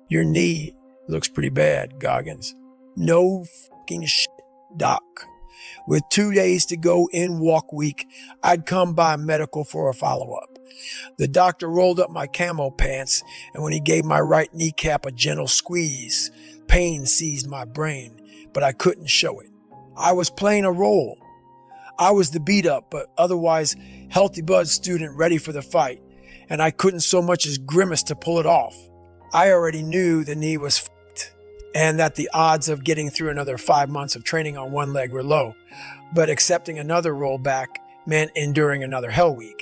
Your knee looks pretty bad, Goggins. No fucking shit, doc. With 2 days to go in walk week, I'd come by medical for a follow-up. The doctor rolled up my camo pants, and when he gave my right kneecap a gentle squeeze, pain seized my brain, but I couldn't show it. I was playing a role. I was the beat-up, but otherwise healthy bud student ready for the fight, and I couldn't so much as grimace to pull it off. I already knew the knee was fucked, and that the odds of getting through another 5 months of training on one leg were low, but accepting another rollback meant enduring another hell week,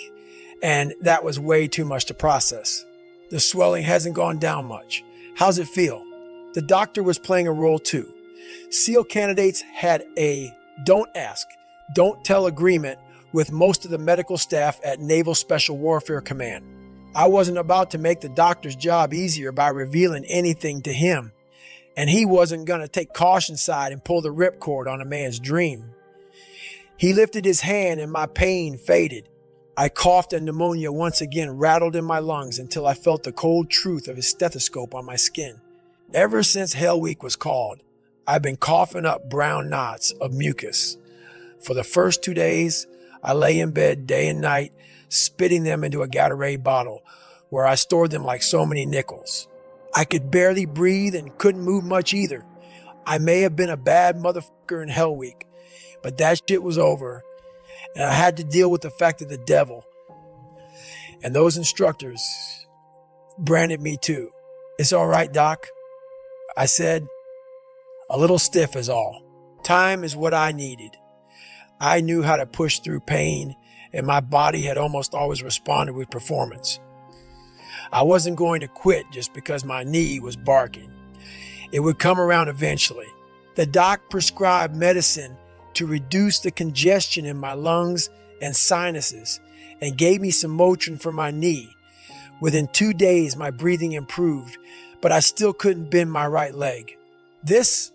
and that was way too much to process. The swelling hasn't gone down much. How's it feel? The doctor was playing a role too. SEAL candidates had a don't ask, don't tell agreement with most of the medical staff at Naval Special Warfare Command. I wasn't about to make the doctor's job easier by revealing anything to him, and he wasn't going to take caution side and pull the ripcord on a man's dream. He lifted his hand and my pain faded. I coughed and pneumonia once again rattled in my lungs until I felt the cold truth of his stethoscope on my skin. Ever since Hell Week was called, I've been coughing up brown knots of mucus. For the first 2 days, I lay in bed day and night, spitting them into a Gatorade bottle, where I stored them like so many nickels. I could barely breathe and couldn't move much either. I may have been a bad motherfucker in Hell Week, but that shit was over, and I had to deal with the fact of the devil. And those instructors branded me too. It's all right, doc, I said. A little stiff is all. Time is what I needed. I knew how to push through pain, and my body had almost always responded with performance. I wasn't going to quit just because my knee was barking. It would come around eventually. The doc prescribed medicine to reduce the congestion in my lungs and sinuses and gave me some Motrin for my knee. Within 2 days, my breathing improved, but I still couldn't bend my right leg. This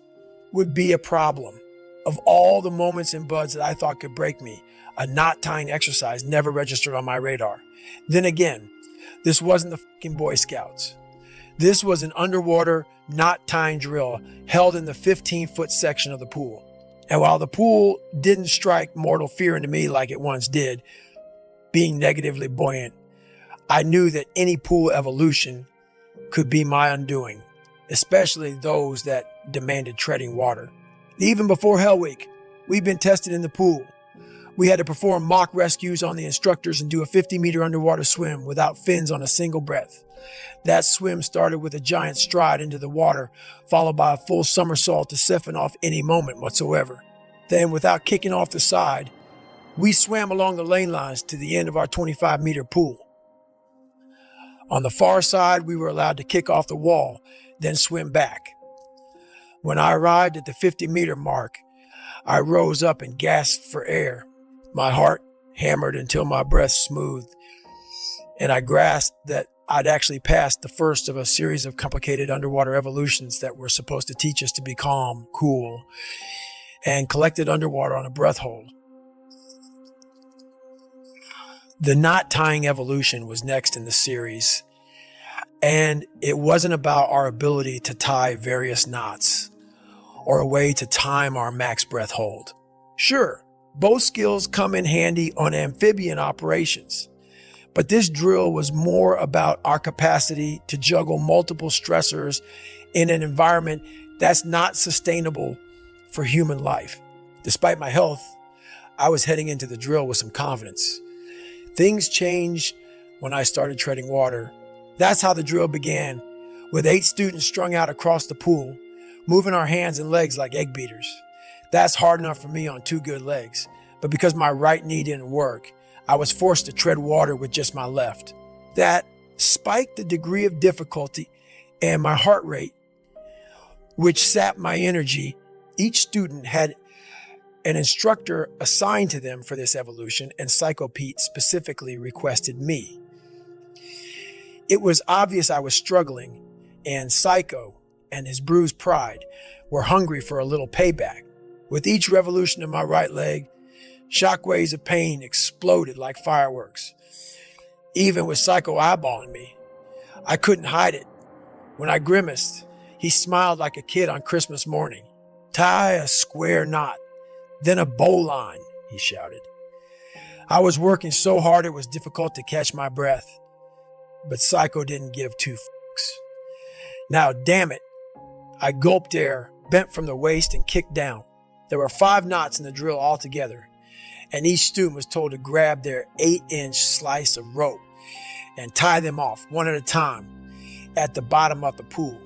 would be a problem. Of all the moments in buds that I thought could break me, a knot tying exercise never registered on my radar. Then again, this wasn't the fucking Boy Scouts. This was an underwater knot tying drill held in the 15-foot section of the pool. And while the pool didn't strike mortal fear into me like it once did, being negatively buoyant, I knew that any pool evolution could be my undoing, especially those that demanded treading water. Even before Hell Week, we'd been tested in the pool. We had to perform mock rescues on the instructors and do a 50-meter underwater swim without fins on a single breath. That swim started with a giant stride into the water, followed by a full somersault to siphon off any moment whatsoever. Then, without kicking off the side, we swam along the lane lines to the end of our 25-meter pool. On the far side, we were allowed to kick off the wall, then swim back. When I arrived at the 50-meter mark, I rose up and gasped for air. My heart hammered until my breath smoothed, and I grasped that I'd actually passed the first of a series of complicated underwater evolutions that were supposed to teach us to be calm, cool, and collected underwater on a breath hold. The knot tying evolution was next in the series, and it wasn't about our ability to tie various knots or a way to time our max breath hold. Sure, both skills come in handy on amphibian operations, but this drill was more about our capacity to juggle multiple stressors in an environment that's not sustainable for human life. Despite my health, I was heading into the drill with some confidence. Things changed when I started treading water. That's how the drill began, with 8 students strung out across the pool, moving our hands and legs like egg beaters. That's hard enough for me on 2 good legs, but because my right knee didn't work, I was forced to tread water with just my left. That spiked the degree of difficulty and my heart rate, which sapped my energy. Each student had an instructor assigned to them for this evolution, and Psycho Pete specifically requested me. It was obvious I was struggling, and Psycho and his bruised pride were hungry for a little payback. With each revolution of my right leg, shockwaves of pain exploded like fireworks. Even with Psycho eyeballing me, I couldn't hide it. When I grimaced, he smiled like a kid on Christmas morning. "Tie a square knot, then a bowline," he shouted. I was working so hard it was difficult to catch my breath, but Psycho didn't give two fucks. Now, damn it, I gulped air, bent from the waist, and kicked down. There were 5 knots in the drill altogether, and each student was told to grab their 8-inch slice of rope and tie them off one at a time at the bottom of the pool.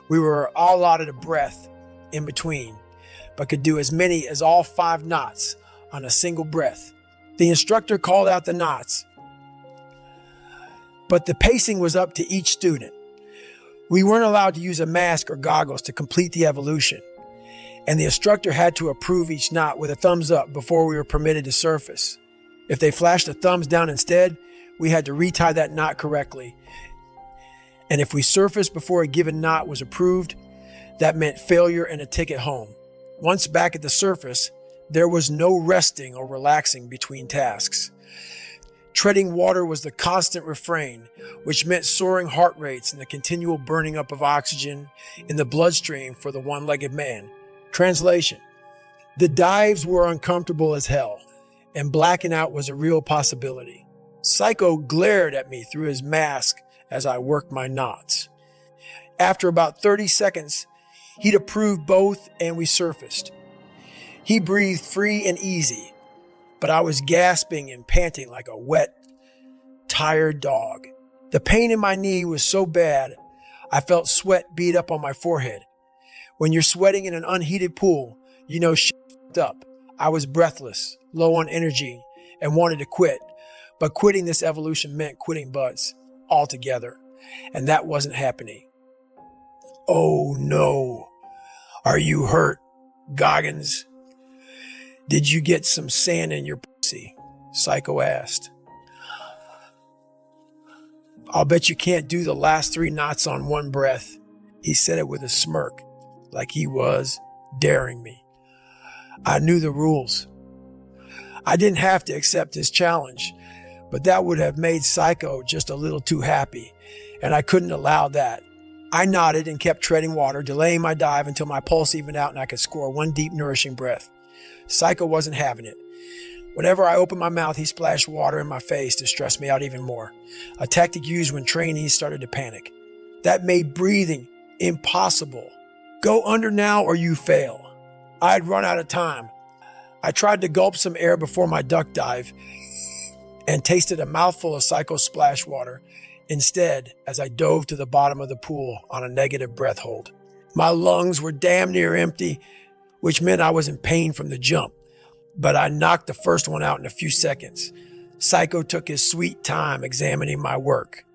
We were all allotted a breath in between, but could do as many as all 5 knots on a single breath. The instructor called out the knots, but the pacing was up to each student. We weren't allowed to use a mask or goggles to complete the evolution, and the instructor had to approve each knot with a thumbs up before we were permitted to surface. If they flashed a thumbs down instead, we had to retie that knot correctly. And if we surfaced before a given knot was approved, that meant failure and a ticket home. Once back at the surface, there was no resting or relaxing between tasks. Treading water was the constant refrain, which meant soaring heart rates and the continual burning up of oxygen in the bloodstream for the one-legged man. Translation: the dives were uncomfortable as hell, and blacking out was a real possibility. Psycho glared at me through his mask as I worked my knots. After about 30 seconds, he'd approved both and we surfaced. He breathed free and easy, but I was gasping and panting like a wet, tired dog. The pain in my knee was so bad, I felt sweat bead up on my forehead. When you're sweating in an unheated pool, you know shit fucked up. I was breathless, low on energy, and wanted to quit. But quitting this evolution meant quitting Buzz altogether, and that wasn't happening. "Oh no. Are you hurt, Goggins? Did you get some sand in your pussy?" Psycho asked. "I'll bet you can't do the last 3 knots on one breath." He said it with a smirk, like he was daring me. I knew the rules. I didn't have to accept his challenge, but that would have made Psycho just a little too happy, and I couldn't allow that. I nodded and kept treading water, delaying my dive until my pulse evened out and I could score one deep, nourishing breath. Psycho wasn't having it. Whenever I opened my mouth, he splashed water in my face to stress me out even more, a tactic used when trainees started to panic. That made breathing impossible. Go under now or you fail. I'd run out of time. I tried to gulp some air before my duck dive and tasted a mouthful of Psycho splash water instead as I dove to the bottom of the pool on a negative breath hold. My lungs were damn near empty, which meant I was in pain from the jump, but I knocked the first one out in a few seconds. Psycho took his sweet time examining my work.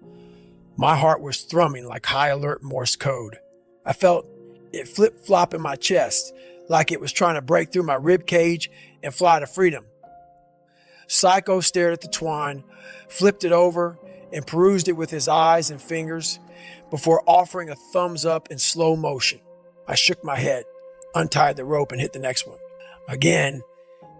My heart was thrumming like high alert Morse code. I felt it flip-flop in my chest, like it was trying to break through my rib cage and fly to freedom. Psycho stared at the twine, flipped it over, and perused it with his eyes and fingers before offering a thumbs up in slow motion. I shook my head, untied the rope, and hit the next one. Again,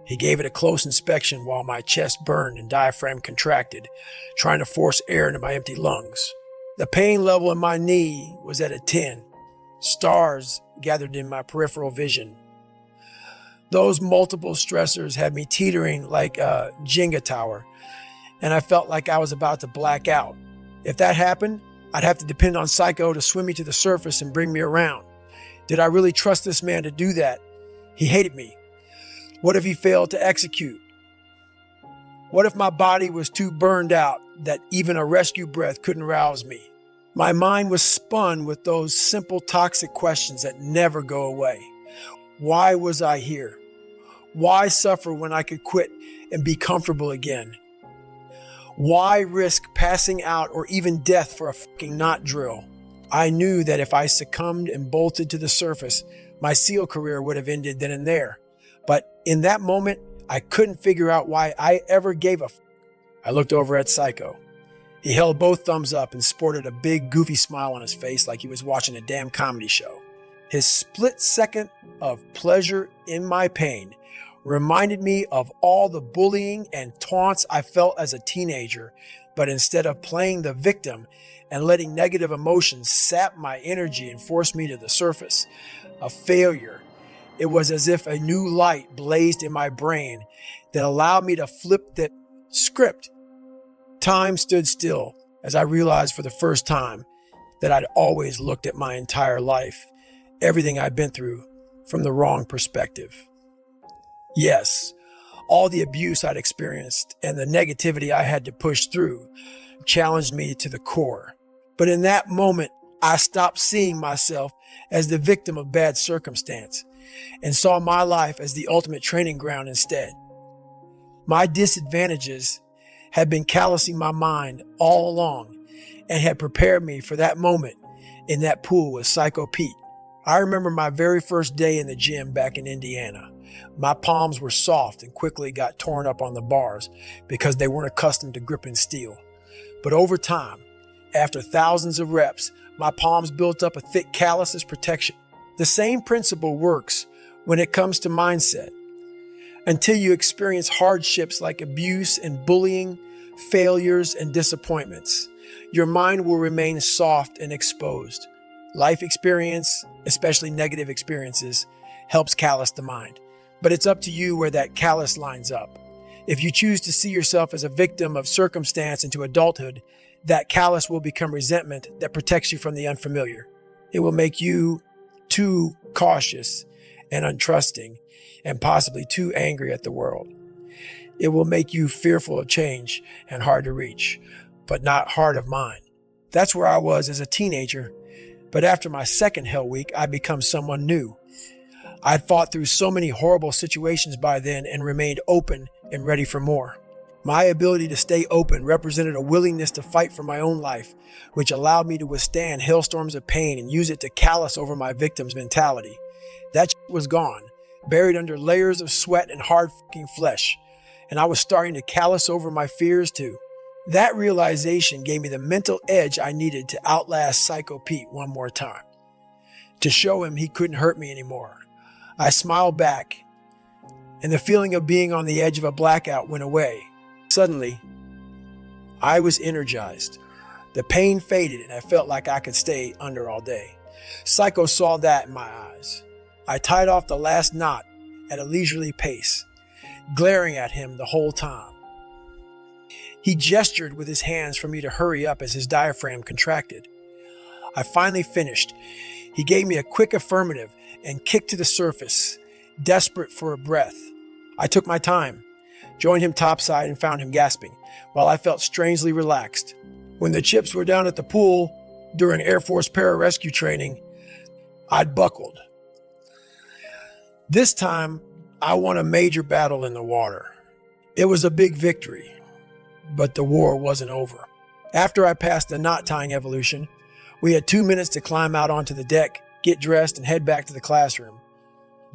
he gave it a close inspection while my chest burned and diaphragm contracted, trying to force air into my empty lungs. The pain level in my knee was at a 10. Stars gathered in my peripheral vision. Those multiple stressors had me teetering like a Jenga tower, and I felt like I was about to black out. If that happened, I'd have to depend on Psycho to swim me to the surface and bring me around. Did I really trust this man to do that? He hated me. What if he failed to execute? What if my body was too burned out that even a rescue breath couldn't rouse me? My mind was spun with those simple toxic questions that never go away. Why was I here? Why suffer when I could quit and be comfortable again? Why risk passing out or even death for a fucking knot drill? I knew that if I succumbed and bolted to the surface, my SEAL career would have ended then and there. But in that moment, I couldn't figure out why I ever gave a f***. I looked over at Psycho. He held both thumbs up and sported a big, goofy smile on his face like he was watching a damn comedy show. His split second of pleasure in my pain reminded me of all the bullying and taunts I felt as a teenager, But instead of playing the victim and letting negative emotions sap my energy and force me to the surface of failure, it was as if a new light blazed in my brain that allowed me to flip that script. Time stood still as I realized for the first time that I'd always looked at my entire life, everything I'd been through, from the wrong perspective. Yes, all the abuse I'd experienced and the negativity I had to push through challenged me to the core. But in that moment, I stopped seeing myself as the victim of bad circumstance and saw my life as the ultimate training ground instead. My disadvantages had been callousing my mind all along and had prepared me for that moment in that pool with Psycho Pete. I remember my very first day in the gym back in Indiana. My palms were soft and quickly got torn up on the bars because they weren't accustomed to gripping steel. But over time, after thousands of reps, my palms built up a thick callus as protection. The same principle works when it comes to mindset. Until you experience hardships like abuse and bullying, failures and disappointments, your mind will remain soft and exposed. Life experience, especially negative experiences, helps callous the mind. But it's up to you where that callus lines up. If you choose to see yourself as a victim of circumstance into adulthood, that callus will become resentment that protects you from the unfamiliar. It will make you too cautious and untrusting and possibly too angry at the world. It will make you fearful of change and hard to reach, but not hard of mind. That's where I was as a teenager, but after my second hell week, I become someone new. I'd fought through so many horrible situations by then and remained open and ready for more. My ability to stay open represented a willingness to fight for my own life, which allowed me to withstand hailstorms of pain and use it to callous over my victim's mentality. That was gone, buried under layers of sweat and hard fucking flesh, and I was starting to callous over my fears too. That realization gave me the mental edge I needed to outlast Psycho Pete one more time, to show him he couldn't hurt me anymore. I smiled back, and the feeling of being on the edge of a blackout went away. Suddenly, I was energized. The pain faded, and I felt like I could stay under all day. Psycho saw that in my eyes. I tied off the last knot at a leisurely pace, glaring at him the whole time. He gestured with his hands for me to hurry up as his diaphragm contracted. I finally finished. He gave me a quick affirmative and kicked to the surface, desperate for a breath. I took my time, joined him topside and found him gasping, while I felt strangely relaxed. When the chips were down at the pool during Air Force pararescue training, I'd buckled. This time, I won a major battle in the water. It was a big victory, but the war wasn't over. After I passed the knot tying evolution, we had 2 minutes to climb out onto the deck, get dressed, and head back to the classroom.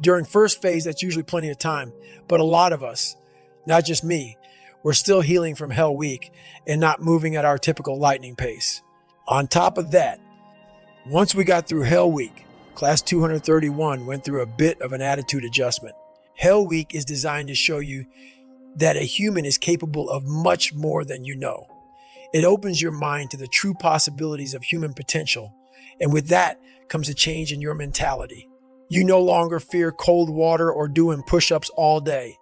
During first phase, that's usually plenty of time, but a lot of us, not just me, were still healing from Hell Week and not moving at our typical lightning pace. On top of that, once we got through Hell Week, Class 231 went through a bit of an attitude adjustment. Hell Week is designed to show you that a human is capable of much more than you know. It opens your mind to the true possibilities of human potential, and with that comes a change in your mentality. You no longer fear cold water or doing push-ups all day.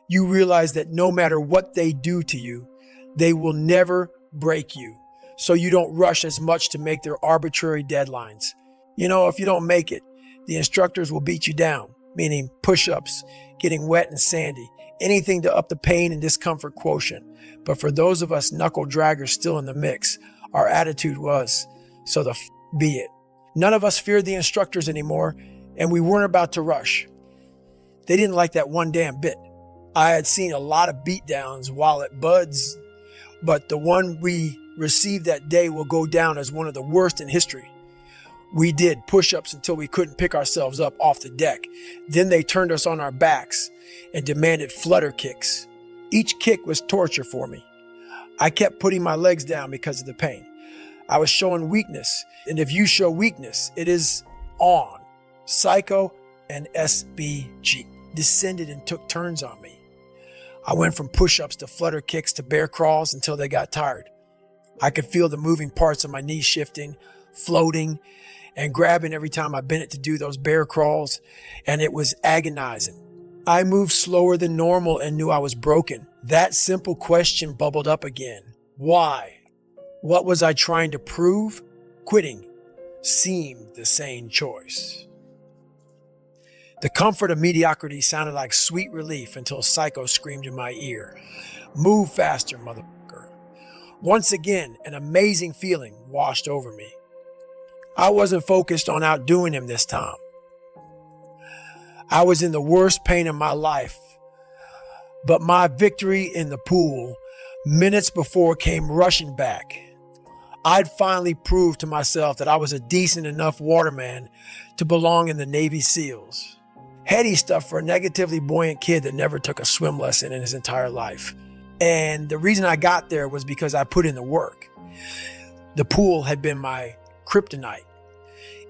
You realize that no matter what they do to you, they will never break you, so you don't rush as much to make their arbitrary deadlines. You know, if you don't make it, the instructors will beat you down, meaning push-ups, getting wet and sandy, anything to up the pain and discomfort quotient. But for those of us knuckle draggers still in the mix, our attitude was, so the be it. None of us feared the instructors anymore, and we weren't about to rush. They didn't like that one damn bit. I had seen a lot of beatdowns while at Bud's, but the one we received that day will go down as one of the worst in history. We did push-ups until we couldn't pick ourselves up off the deck. Then they turned us on our backs and demanded flutter kicks. Each kick was torture for me. I kept putting my legs down because of the pain. I was showing weakness, and if you show weakness, it is on. Psycho and SBG descended and took turns on me. I went from push-ups to flutter kicks to bear crawls until they got tired. I could feel the moving parts of my knees shifting, floating, and grabbing every time I bent it to do those bear crawls, and it was agonizing. I moved slower than normal and knew I was broken. That simple question bubbled up again. Why? What was I trying to prove? Quitting seemed the sane choice. The comfort of mediocrity sounded like sweet relief until Psycho screamed in my ear, "Move faster, motherfucker." Once again, an amazing feeling washed over me. I wasn't focused on outdoing him this time. I was in the worst pain of my life, but my victory in the pool minutes before came rushing back. I'd finally proved to myself that I was a decent enough waterman to belong in the Navy SEALs. Heady stuff for a negatively buoyant kid that never took a swim lesson in his entire life. And the reason I got there was because I put in the work. The pool had been my kryptonite.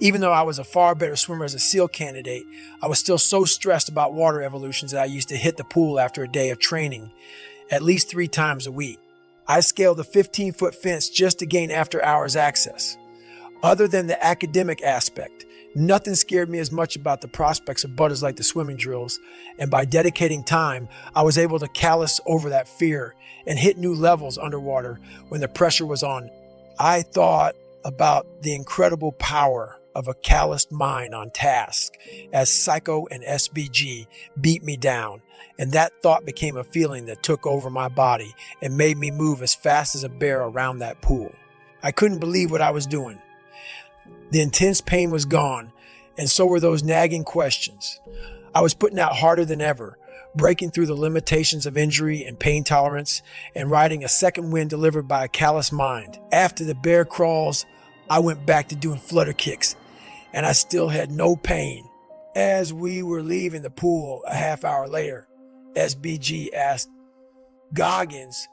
Even though I was a far better swimmer as a SEAL candidate, I was still so stressed about water evolutions that I used to hit the pool after a day of training, at least 3 times a week. I scaled a 15-foot fence just to gain after-hours access. Other than the academic aspect, nothing scared me as much about the prospects of butters like the swimming drills, and by dedicating time, I was able to callous over that fear and hit new levels underwater when the pressure was on. I thought about the incredible power of a calloused mind on task as Psycho and SBG beat me down, and that thought became a feeling that took over my body and made me move as fast as a bear around that pool. I couldn't believe what I was doing. The intense pain was gone, and so were those nagging questions. I was putting out harder than ever, breaking through the limitations of injury and pain tolerance, and riding a second wind delivered by a callous mind. After the bear crawls, I went back to doing flutter kicks, and I still had no pain. As we were leaving the pool a half hour later, SBG asked, "Goggins,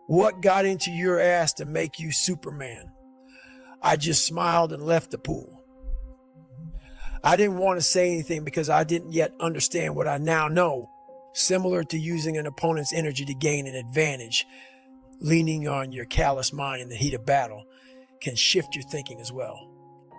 what got into your ass to make you Superman?" I just smiled and left the pool. I didn't want to say anything because I didn't yet understand what I now know. Similar to using an opponent's energy to gain an advantage, leaning on your callous mind in the heat of battle can shift your thinking as well.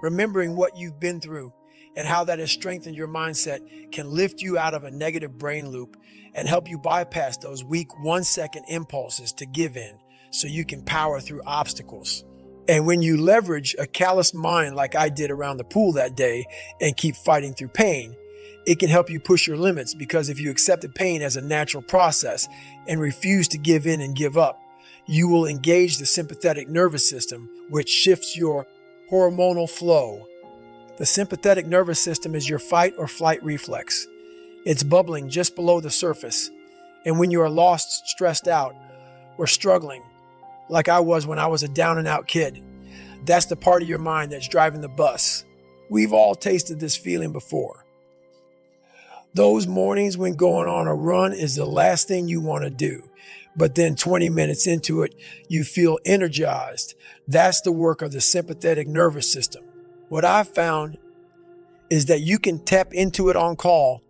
Remembering what you've been through and how that has strengthened your mindset can lift you out of a negative brain loop and help you bypass those weak 1-second impulses to give in so you can power through obstacles. And when you leverage a calloused mind like I did around the pool that day and keep fighting through pain, it can help you push your limits, because if you accept the pain as a natural process and refuse to give in and give up, you will engage the sympathetic nervous system, which shifts your hormonal flow. The sympathetic nervous system is your fight or flight reflex. It's bubbling just below the surface. And when you are lost, stressed out, or struggling, like I was when I was a down and out kid, that's the part of your mind that's driving the bus. We've all tasted this feeling before. Those mornings when going on a run is the last thing you want to do, but then 20 minutes into it, you feel energized. That's the work of the sympathetic nervous system. What I've found is that you can tap into it on call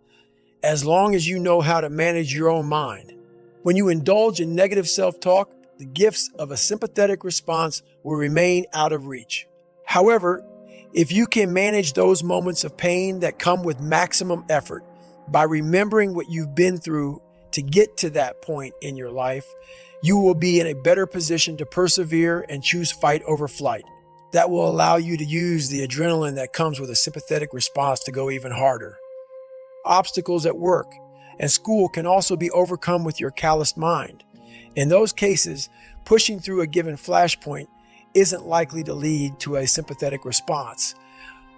as long as you know how to manage your own mind. When you indulge in negative self-talk, the gifts of a sympathetic response will remain out of reach. However, if you can manage those moments of pain that come with maximum effort by remembering what you've been through to get to that point in your life, you will be in a better position to persevere and choose fight over flight. That will allow you to use the adrenaline that comes with a sympathetic response to go even harder. Obstacles at work and school can also be overcome with your calloused mind. In those cases, pushing through a given flashpoint isn't likely to lead to a sympathetic response,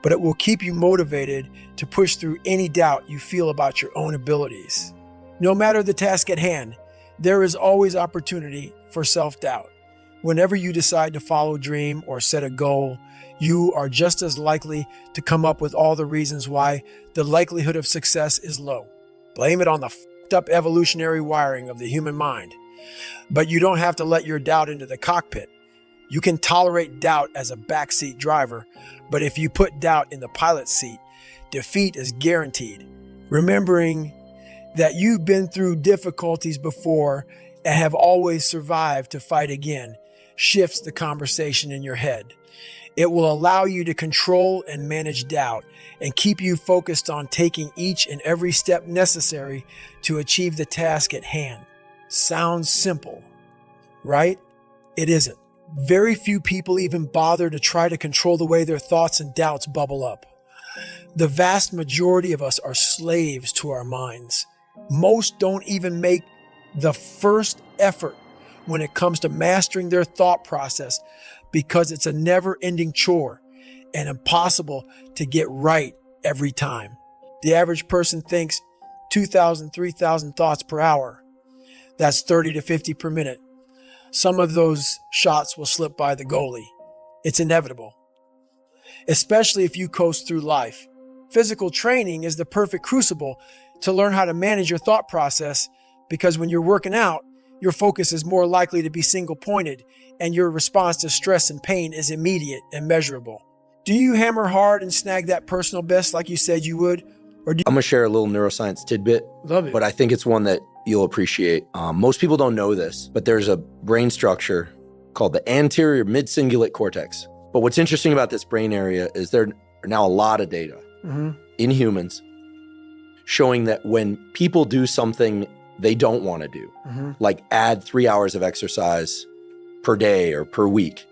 but it will keep you motivated to push through any doubt you feel about your own abilities. No matter the task at hand, there is always opportunity for self-doubt. Whenever you decide to follow a dream or set a goal, you are just as likely to come up with all the reasons why the likelihood of success is low. Blame it on the fucked up evolutionary wiring of the human mind. But you don't have to let your doubt into the cockpit. You can tolerate doubt as a backseat driver, but if you put doubt in the pilot seat, defeat is guaranteed. Remembering that you've been through difficulties before and have always survived to fight again shifts the conversation in your head. It will allow you to control and manage doubt and keep you focused on taking each and every step necessary to achieve the task at hand. Sounds simple, right? It isn't. Very few people even bother to try to control the way their thoughts and doubts bubble up. The vast majority of us are slaves to our minds. Most don't even make the first effort when it comes to mastering their thought process because it's a never-ending chore and impossible to get right every time. The average person thinks 2,000, 3,000 thoughts per hour. That's 30 to 50 per minute. Some of those shots will slip by the goalie. It's inevitable, especially if you coast through life. Physical training is the perfect crucible to learn how to manage your thought process, because when you're working out, your focus is more likely to be single-pointed and your response to stress and pain is immediate and measurable. Do you hammer hard and snag that personal best like you said you would? Or do you— I'm gonna share a little neuroscience tidbit. Love it. But I think it's one that you'll appreciate. Most people don't know this, but there's a brain structure called the anterior mid-cingulate cortex. But what's interesting about this brain area is there are now a lot of data in humans showing that when people do something they don't want to do, like add 3 hours of exercise per day or per week,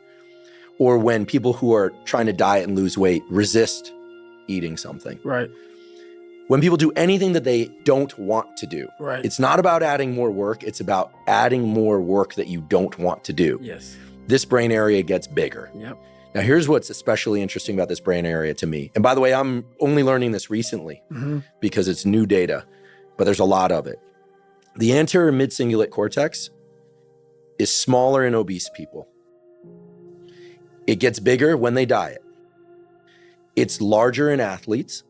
or when people who are trying to diet and lose weight resist eating something. Right. When people do anything that they don't want to do, it's not about adding more work, it's about adding more work that you don't want to do. Yes. This brain area gets bigger. Yep. Now, here's what's especially interesting about this brain area to me. And by the way, I'm only learning this recently because it's new data, but there's a lot of it. The anterior mid-cingulate cortex is smaller in obese people. It gets bigger when they diet. It's larger in athletes.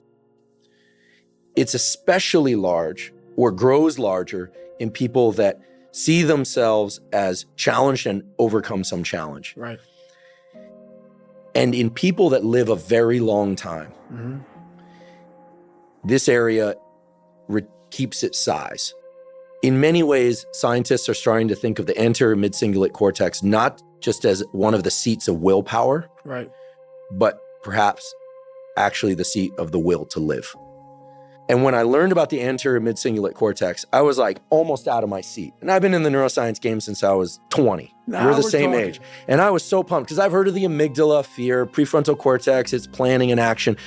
It's especially large or grows larger in people that see themselves as challenged and overcome some challenge. Right. And in people that live a very long time, this area keeps its size. In many ways, scientists are starting to think of the anterior mid-cingulate cortex not just as one of the seats of willpower, but perhaps actually the seat of the will to live. And when I learned about the anterior mid-cingulate cortex, I was like almost out of my seat. And I've been in the neuroscience game since I was 20. We're the same age. And I was so pumped because I've heard of the amygdala, fear, prefrontal cortex, it's planning and action.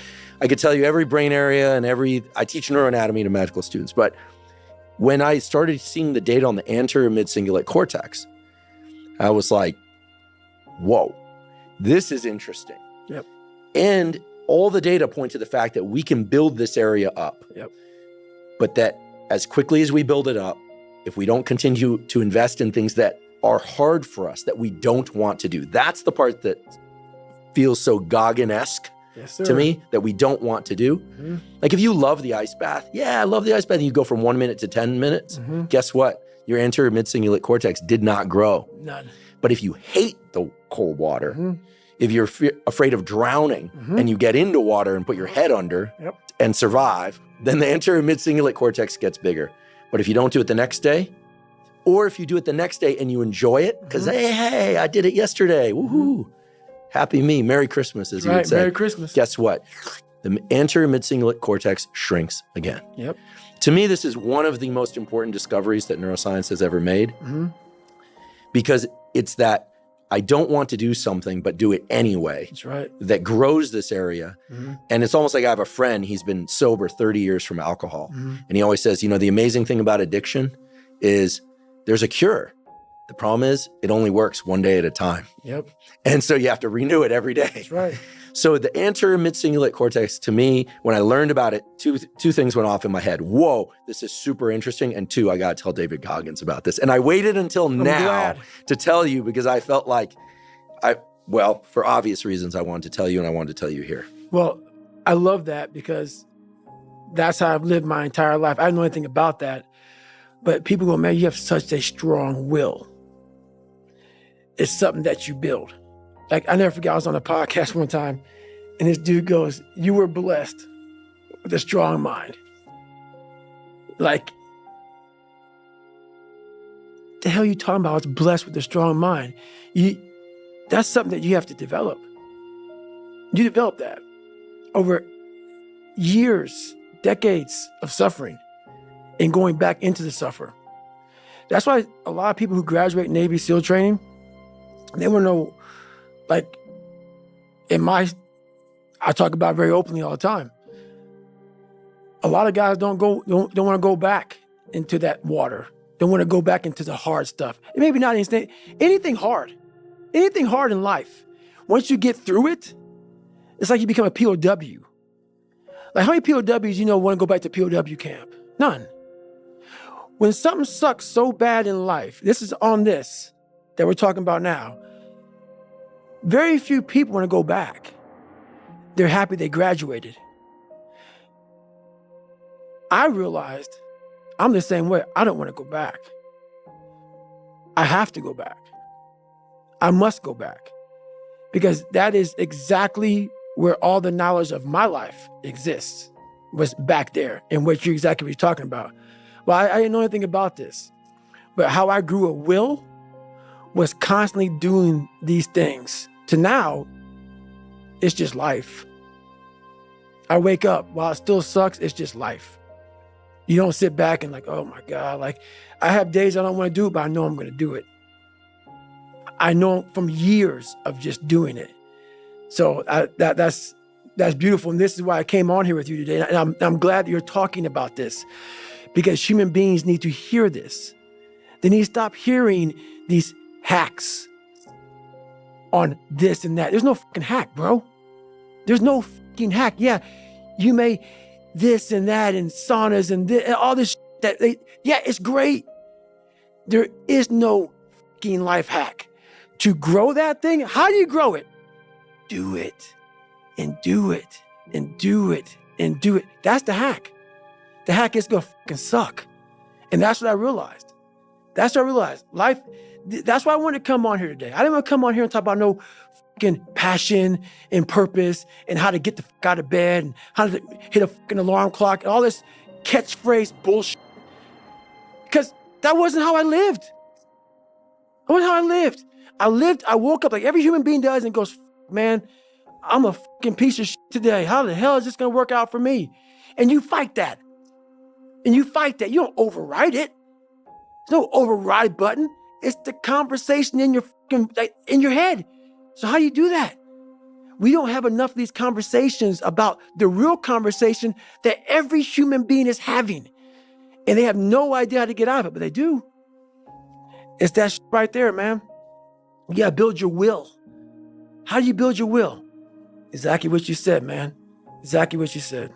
I could tell you every brain area and I teach neuroanatomy to medical students. But when I started seeing the data on the anterior mid-cingulate cortex, I was like, whoa, this is interesting. Yep. And all the data point to the fact that we can build this area up. Yep. But that as quickly as we build it up, if we don't continue to invest in things that are hard for us, that we don't want to do, that's the part that feels so Goggin-esque to me, that we don't want to do. Like if you love the ice bath, I love the ice bath, and you go from 1 minute to 10 minutes, guess what? Your anterior mid-cingulate cortex did not grow. None. But if you hate the cold water, if you're afraid of drowning and you get into water and put your head under and survive, then the anterior mid-cingulate cortex gets bigger. But if you don't do it the next day, or if you do it the next day and you enjoy it, because hey, I did it yesterday, woohoo, happy me, Merry Christmas, as you would say. Merry Christmas. Guess what? The anterior mid-cingulate cortex shrinks again. Yep. To me, this is one of the most important discoveries that neuroscience has ever made, because it's that I don't want to do something, but do it anyway. That's right. That grows this area. And it's almost like I have a friend, he's been sober 30 years from alcohol. And he always says, the amazing thing about addiction is there's a cure. The problem is it only works one day at a time. Yep. And so you have to renew it every day. That's right. So the anterior mid-cingulate cortex, to me, when I learned about it, two things went off in my head. Whoa, this is super interesting. And two, I got to tell David Goggins about this. And I waited until now to tell you because I felt like for obvious reasons, I wanted to tell you and I wanted to tell you here. Well, I love that because that's how I've lived my entire life. I don't know anything about that. But people go, man, you have such a strong will. It's something that you build. Like, I never forget, I was on a podcast one time, and this dude goes, you were blessed with a strong mind. Like, the hell are you talking about? I was blessed with a strong mind. That's something that you have to develop. You develop that over years, decades of suffering and going back into the suffer. That's why a lot of people who graduate Navy SEAL training, they want to know, like, I talk about very openly all the time. A lot of guys don't want to go back into that water. Don't want to go back into the hard stuff. And maybe not anything hard in life. Once you get through it, it's like you become a POW. Like, how many POWs want to go back to POW camp? None. When something sucks so bad in life, this is on this that we're talking about now, very few people want to go back. They're happy they graduated. I realized I'm the same way. I don't want to go back. I have to go back. I must go back. Because that is exactly where all the knowledge of my life exists, was back there, and what you're talking about. Well, I didn't know anything about this, but how I grew a will was constantly doing these things. To now, it's just life. I wake up, while it still sucks, it's just life. You don't sit back and like, oh my God, like, I have days I don't want to do it, but I know I'm going to do it. I know from years of just doing it. So that's beautiful. And this is why I came on here with you today. And I'm glad that you're talking about this, because human beings need to hear this. They need to stop hearing these hacks on this and that. There's no fucking hack, bro. There's no fucking hack. Yeah, you may this and that and saunas and all this yeah, it's great. There is no fucking life hack. To grow that thing, how do you grow it? Do it and do it and do it and do it. That's the hack. The hack is gonna fucking suck. And that's what I realized. Life, that's why I wanted to come on here today. I didn't want to come on here and talk about no fucking passion and purpose and how to get the fuck out of bed and how to hit a fucking alarm clock and all this catchphrase bullshit. Because that wasn't how I lived. I woke up like every human being does and goes, man, I'm a fucking piece of shit today. How the hell is this going to work out for me? And you fight that. You don't override it. There's no override button. It's the conversation in your head. So how do you do that? We don't have enough of these conversations about the real conversation that every human being is having. And they have no idea how to get out of it, but they do. It's that shit right there, man. You gotta build your will. How do you build your will? Exactly what you said, man. Exactly what you said.